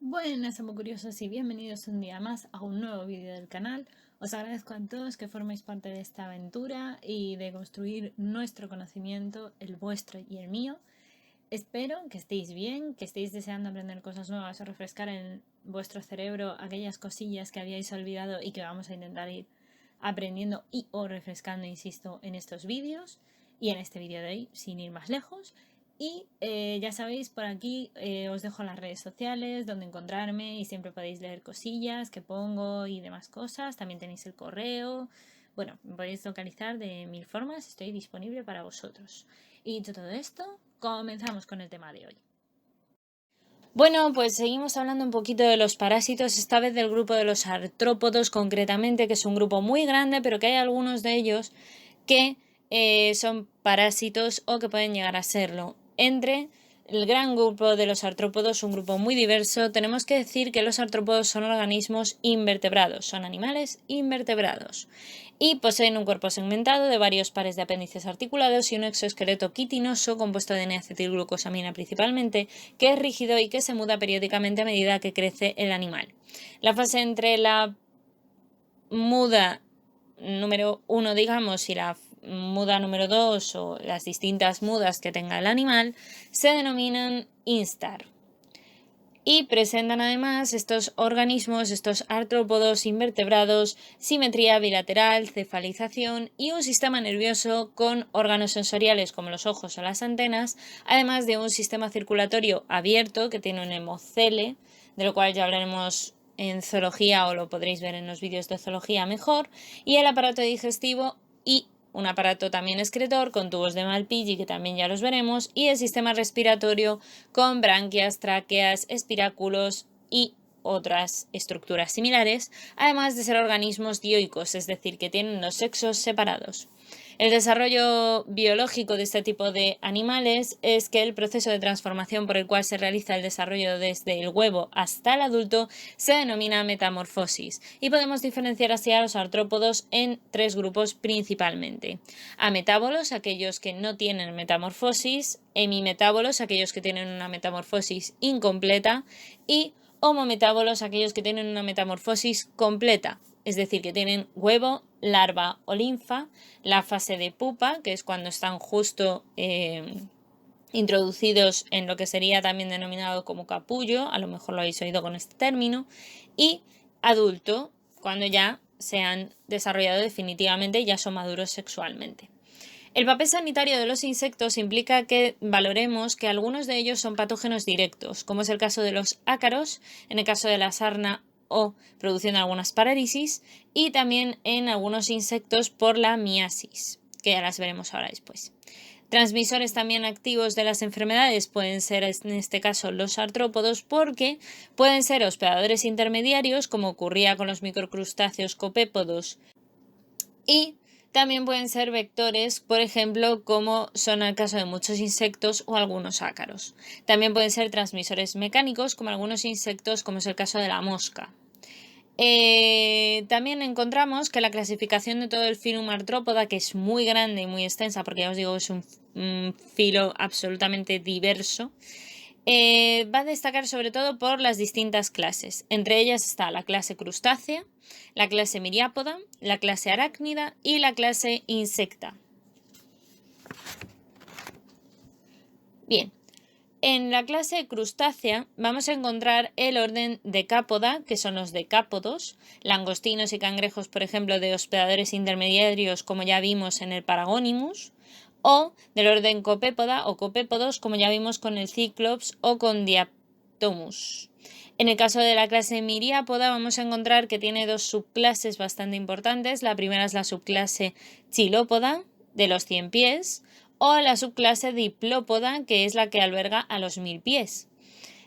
Buenas, amo curiosos, y bienvenidos un día más a un nuevo vídeo del canal. Os agradezco a todos que forméis parte de esta aventura y de construir nuestro conocimiento, el vuestro y el mío. Espero que estéis bien, que estéis deseando aprender cosas nuevas o refrescar en vuestro cerebro aquellas cosillas que habíais olvidado y que vamos a intentar ir aprendiendo y o refrescando, insisto, en estos vídeos y en este vídeo de hoy, sin ir más lejos. Y ya sabéis, por aquí os dejo las redes sociales donde encontrarme y siempre podéis leer cosillas que pongo y demás cosas. También tenéis el correo. Bueno, me podéis localizar de mil formas, estoy disponible para vosotros. Y dicho todo esto, comenzamos con el tema de hoy. Bueno, pues seguimos hablando un poquito de los parásitos, esta vez del grupo de los artrópodos concretamente, que es un grupo muy grande, pero que hay algunos de ellos que son parásitos o que pueden llegar a serlo. Entre el gran grupo de los artrópodos, un grupo muy diverso, tenemos que decir que los artrópodos son organismos invertebrados, son animales invertebrados y poseen un cuerpo segmentado de varios pares de apéndices articulados y un exoesqueleto quitinoso compuesto de N-acetilglucosamina principalmente, que es rígido y que se muda periódicamente a medida que crece el animal. La fase entre la muda número 1, digamos, y la muda número 2 o las distintas mudas que tenga el animal se denominan instar. Y presentan además estos organismos, estos artrópodos invertebrados, simetría bilateral, cefalización y un sistema nervioso con órganos sensoriales como los ojos o las antenas, además de un sistema circulatorio abierto que tiene un hemocele, de lo cual ya hablaremos en zoología o lo podréis ver en los vídeos de zoología mejor, y el aparato digestivo y un aparato también excretor con tubos de Malpighi, que también ya los veremos, y el sistema respiratorio con branquias, tráqueas, espiráculos y otras estructuras similares, además de ser organismos dioicos, es decir, que tienen los sexos separados. El desarrollo biológico de este tipo de animales es que el proceso de transformación por el cual se realiza el desarrollo desde el huevo hasta el adulto se denomina metamorfosis, y podemos diferenciar así a los artrópodos en tres grupos principalmente: ametábolos, aquellos que no tienen metamorfosis; hemimetábolos, aquellos que tienen una metamorfosis incompleta; y homometábolos, aquellos que tienen una metamorfosis completa, es decir, que tienen huevo, larva o linfa, la fase de pupa, que es cuando están justo introducidos en lo que sería también denominado como capullo, a lo mejor lo habéis oído con este término, y adulto, cuando ya se han desarrollado definitivamente y ya son maduros sexualmente. El papel sanitario de los insectos implica que valoremos que algunos de ellos son patógenos directos, como es el caso de los ácaros, en el caso de la sarna o producción de algunas parálisis, y también en algunos insectos por la miasis, que ya las veremos ahora después. Transmisores también activos de las enfermedades pueden ser en este caso los artrópodos, porque pueden ser hospedadores intermediarios, como ocurría con los microcrustáceos copépodos, y también pueden ser vectores, por ejemplo, como son el caso de muchos insectos o algunos ácaros. También pueden ser transmisores mecánicos, como algunos insectos, como es el caso de la mosca. También encontramos que la clasificación de todo el filum Artrópoda, que es muy grande y muy extensa, porque ya os digo que es un filo absolutamente diverso, va a destacar sobre todo por las distintas clases. Entre ellas está la clase crustácea, la clase miriápoda, la clase arácnida y la clase insecta. Bien, en la clase crustácea vamos a encontrar el orden Decápoda, que son los decápodos, langostinos y cangrejos, por ejemplo, de hospedadores intermediarios, como ya vimos en el Paragonimus, o del orden Copépoda o copépodos, como ya vimos con el Cyclops o con Diaptomus. En el caso de la clase miriápoda vamos a encontrar que tiene dos subclases bastante importantes. La primera es la subclase Chilópoda, de los 100 pies, o la subclase Diplópoda, que es la que alberga a los 1000 pies.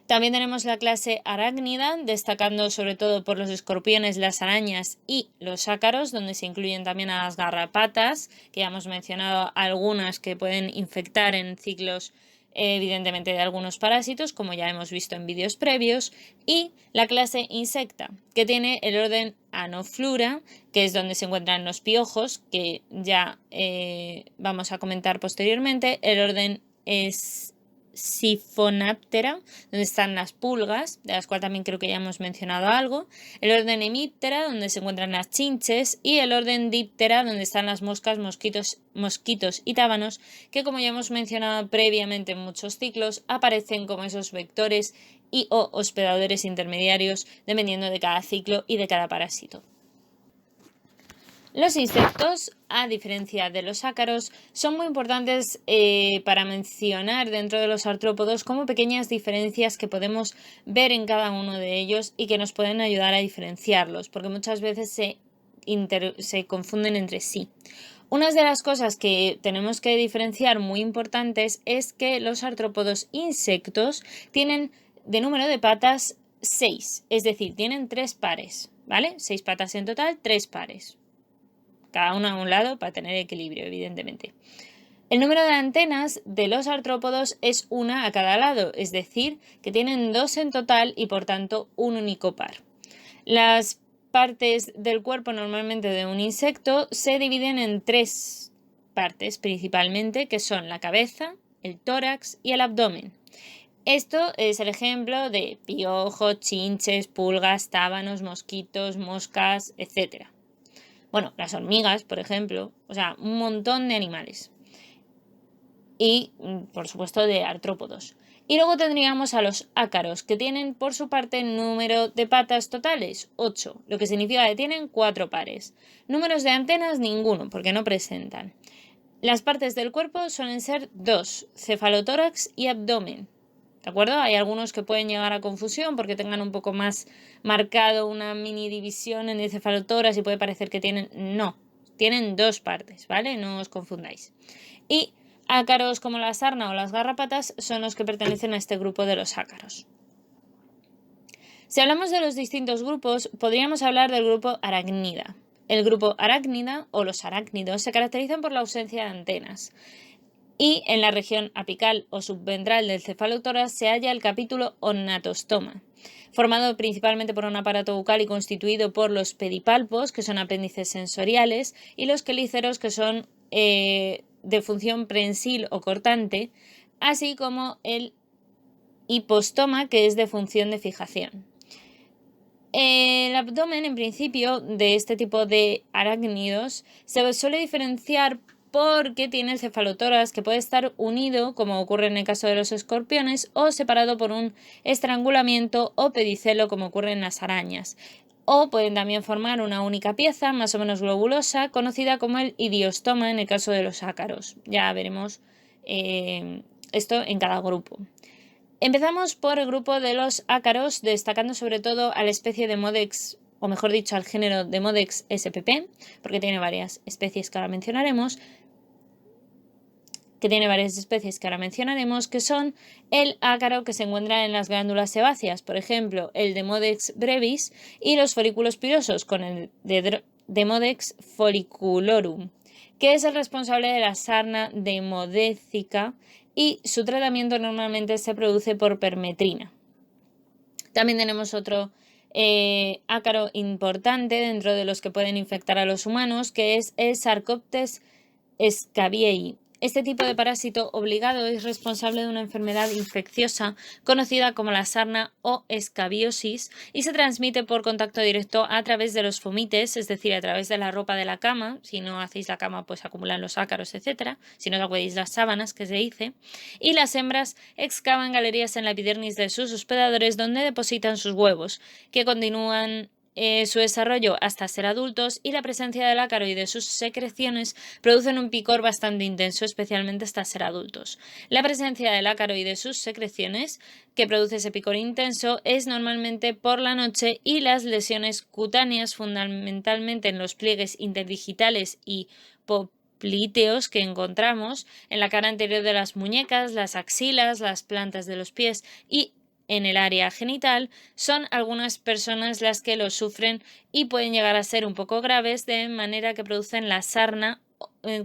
También tenemos la clase arácnida, destacando sobre todo por los escorpiones, las arañas y los ácaros, donde se incluyen también a las garrapatas, que ya hemos mencionado algunas que pueden infectar en ciclos evidentemente de algunos parásitos, como ya hemos visto en vídeos previos, y la clase Insecta, que tiene el orden Anophlura, que es donde se encuentran los piojos, que ya vamos a comentar posteriormente. El orden es Siphonaptera, donde están las pulgas, de las cuales también creo que ya hemos mencionado algo. El orden Hemiptera, donde se encuentran las chinches. Y el orden Diptera, donde están las moscas, mosquitos y tábanos, que como ya hemos mencionado previamente en muchos ciclos, aparecen como esos vectores y o hospedadores intermediarios dependiendo de cada ciclo y de cada parásito. Los insectos, a diferencia de los ácaros, son muy importantes para mencionar dentro de los artrópodos como pequeñas diferencias que podemos ver en cada uno de ellos y que nos pueden ayudar a diferenciarlos, porque muchas veces se confunden entre sí. Una de las cosas que tenemos que diferenciar muy importantes es que los artrópodos insectos tienen de número de patas 6, es decir, tienen 3 pares, ¿vale? 6 patas en total, 3 pares. Cada una a un lado para tener equilibrio, evidentemente. El número de antenas de los artrópodos es una a cada lado, es decir, que tienen 2 en total y por tanto un único par. Las partes del cuerpo normalmente de un insecto se dividen en 3 partes principalmente, que son la cabeza, el tórax y el abdomen. Esto es el ejemplo de piojos, chinches, pulgas, tábanos, mosquitos, moscas, etc. Bueno, las hormigas, por ejemplo, o sea, un montón de animales. Y, por supuesto, de artrópodos. Y luego tendríamos a los ácaros, que tienen por su parte número de patas totales, 8, lo que significa que tienen 4 pares. Números de antenas, ninguno, porque no presentan. Las partes del cuerpo suelen ser 2, cefalotórax y abdomen. ¿De acuerdo? Hay algunos que pueden llegar a confusión porque tengan un poco más marcado una mini división en el cefalotórax y puede parecer que tienen... No, tienen 2 partes, ¿vale? No os confundáis. Y ácaros como la sarna o las garrapatas son los que pertenecen a este grupo de los ácaros. Si hablamos de los distintos grupos, podríamos hablar del grupo Arachnida. El grupo Arachnida o los arácnidos se caracterizan por la ausencia de antenas. Y en la región apical o subventral del cefalotórax se halla el capítulo onnatostoma, formado principalmente por un aparato bucal y constituido por los pedipalpos, que son apéndices sensoriales, y los quelíceros, que son de función prensil o cortante, así como el hipostoma, que es de función de fijación. El abdomen, en principio, de este tipo de arácnidos se suele diferenciar porque tiene el cefalotórax, que puede estar unido, como ocurre en el caso de los escorpiones, o separado por un estrangulamiento o pedicelo, como ocurre en las arañas. O pueden también formar una única pieza, más o menos globulosa, conocida como el idiostoma en el caso de los ácaros. Ya veremos esto en cada grupo. Empezamos por el grupo de los ácaros, destacando sobre todo a la especie de Modex, o mejor dicho, al género de Modex spp, porque tiene varias especies que ahora mencionaremos, que son el ácaro que se encuentra en las glándulas sebáceas, por ejemplo, el Demodex brevis, y los folículos pilosos, con el Demodex folliculorum, que es el responsable de la sarna demodécica, y su tratamiento normalmente se produce por permetrina. También tenemos otro ácaro importante dentro de los que pueden infectar a los humanos, que es el Sarcoptes scabiei. Este tipo de parásito obligado es responsable de una enfermedad infecciosa conocida como la sarna o escabiosis y se transmite por contacto directo a través de los fomites, es decir, a través de la ropa de la cama. Si no hacéis la cama, pues acumulan los ácaros, etc. Si no sacudéis las sábanas, que se dice. Y las hembras excavan galerías en la epidermis de sus hospedadores donde depositan sus huevos, que continúan su desarrollo hasta ser adultos, y la presencia del ácaro y de sus secreciones producen un picor bastante intenso, especialmente hasta ser adultos. La presencia del ácaro y de sus secreciones, que produce ese picor intenso, es normalmente por la noche, y las lesiones cutáneas, fundamentalmente en los pliegues interdigitales y poplíteos que encontramos en la cara anterior de las muñecas, las axilas, las plantas de los pies y en el área genital, son algunas personas las que lo sufren y pueden llegar a ser un poco graves, de manera que producen la sarna,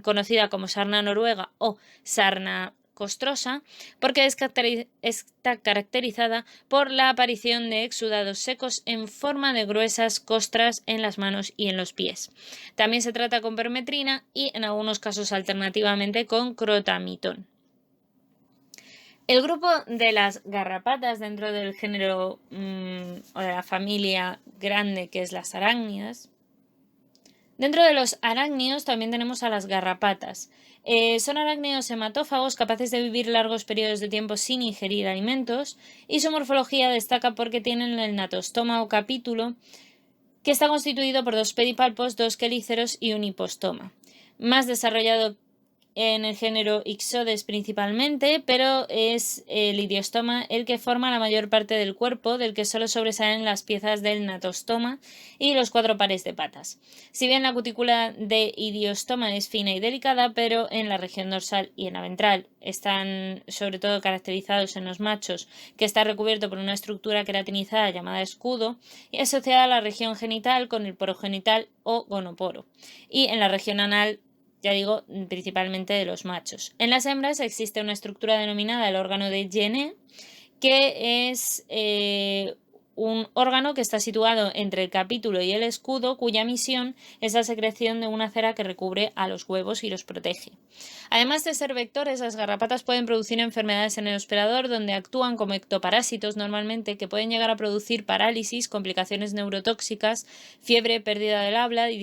conocida como sarna noruega o sarna costrosa porque está caracterizada por la aparición de exudados secos en forma de gruesas costras en las manos y en los pies. También se trata con permetrina y en algunos casos alternativamente con crotamitón. El grupo de las garrapatas dentro del género o de la familia grande que es las arácnidas. Dentro de los arácnidos también tenemos a las garrapatas. Son arácnidos hematófagos capaces de vivir largos periodos de tiempo sin ingerir alimentos y su morfología destaca porque tienen el natostoma o capítulo que está constituido por 2 pedipalpos, 2 quelíceros y un hipostoma. Más desarrollado en el género Ixodes principalmente, pero es el idiostoma el que forma la mayor parte del cuerpo, del que solo sobresalen las piezas del natostoma y los 4 pares de patas. Si bien la cutícula de idiostoma es fina y delicada, pero en la región dorsal y en la ventral están sobre todo caracterizados en los machos, que está recubierto por una estructura queratinizada llamada escudo y asociada a la región genital con el poro genital o gonoporo, y en la región anal, ya digo, principalmente de los machos. En las hembras existe una estructura denominada el órgano de Jenner, que es un órgano que está situado entre el capítulo y el escudo, cuya misión es la secreción de una cera que recubre a los huevos y los protege. Además de ser vectores, las garrapatas pueden producir enfermedades en el hospedador, donde actúan como ectoparásitos normalmente, que pueden llegar a producir parálisis, complicaciones neurotóxicas, fiebre, pérdida del habla y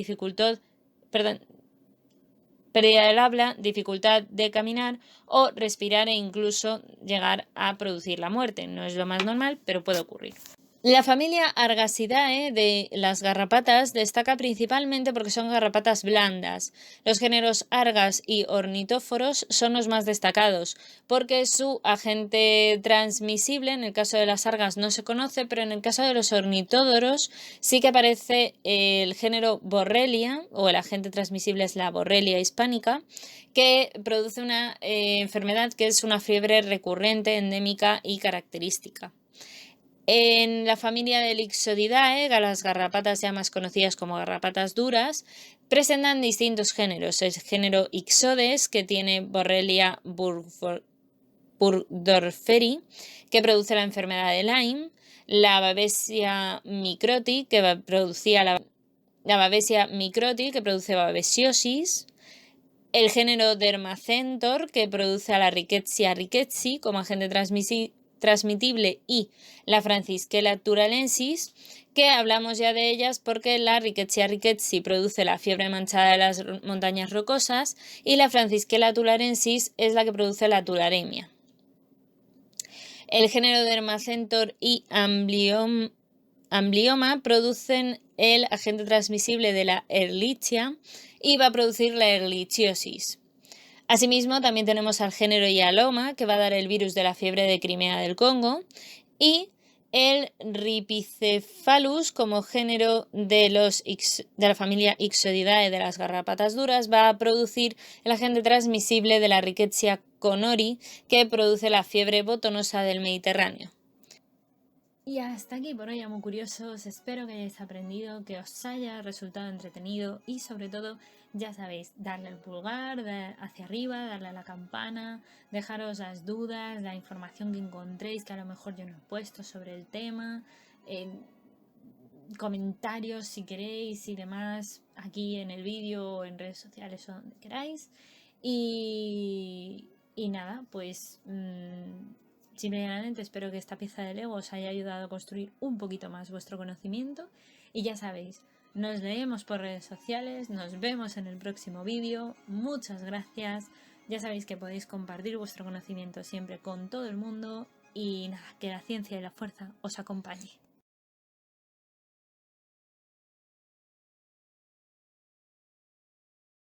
pérdida del habla, dificultad de caminar o respirar e incluso llegar a producir la muerte. No es lo más normal, pero puede ocurrir. La familia Argasidae de las garrapatas destaca principalmente porque son garrapatas blandas. Los géneros Argas y Ornitóforos son los más destacados porque su agente transmisible, en el caso de las Argas no se conoce, pero en el caso de los ornitódoros sí que aparece el género Borrelia, o el agente transmisible es la Borrelia hispánica, que produce una enfermedad que es una fiebre recurrente, endémica y característica. En la familia del Ixodidae, las garrapatas ya más conocidas como garrapatas duras, presentan distintos géneros. El género Ixodes, que tiene Borrelia burgdorferi, que produce la enfermedad de Lyme, la Babesia microti, que producía la Babesia microti, que produce babesiosis, el género Dermacentor, que produce a la Rickettsia rickettsii como agente transmitible, y la Francisella tularensis, que hablamos ya de ellas porque la Rickettsia rickettsii produce la fiebre manchada de las montañas rocosas y la Francisella tularensis es la que produce la tularemia. El género Dermacentor y Amblioma producen el agente transmisible de la Ehrlichia y va a producir la ehrlichiosis. Asimismo, también tenemos al género Hyaloma, que va a dar el virus de la fiebre de Crimea del Congo, y el Rhipicephalus, como género de la familia Ixodidae de las garrapatas duras, va a producir el agente transmisible de la Rickettsia conori, que produce la fiebre botonosa del Mediterráneo. Y hasta aquí por hoy, amo curiosos. Espero que hayáis aprendido, que os haya resultado entretenido y sobre todo, ya sabéis, darle al pulgar hacia arriba, darle a la campana, dejaros las dudas, la información que encontréis que a lo mejor yo no he puesto sobre el tema, comentarios si queréis y demás aquí en el vídeo o en redes sociales o donde queráis. Y nada, pues simplemente espero que esta pieza de Lego os haya ayudado a construir un poquito más vuestro conocimiento y ya sabéis, nos leemos por redes sociales, nos vemos en el próximo vídeo, muchas gracias, ya sabéis que podéis compartir vuestro conocimiento siempre con todo el mundo y nada, que la ciencia y la fuerza os acompañe.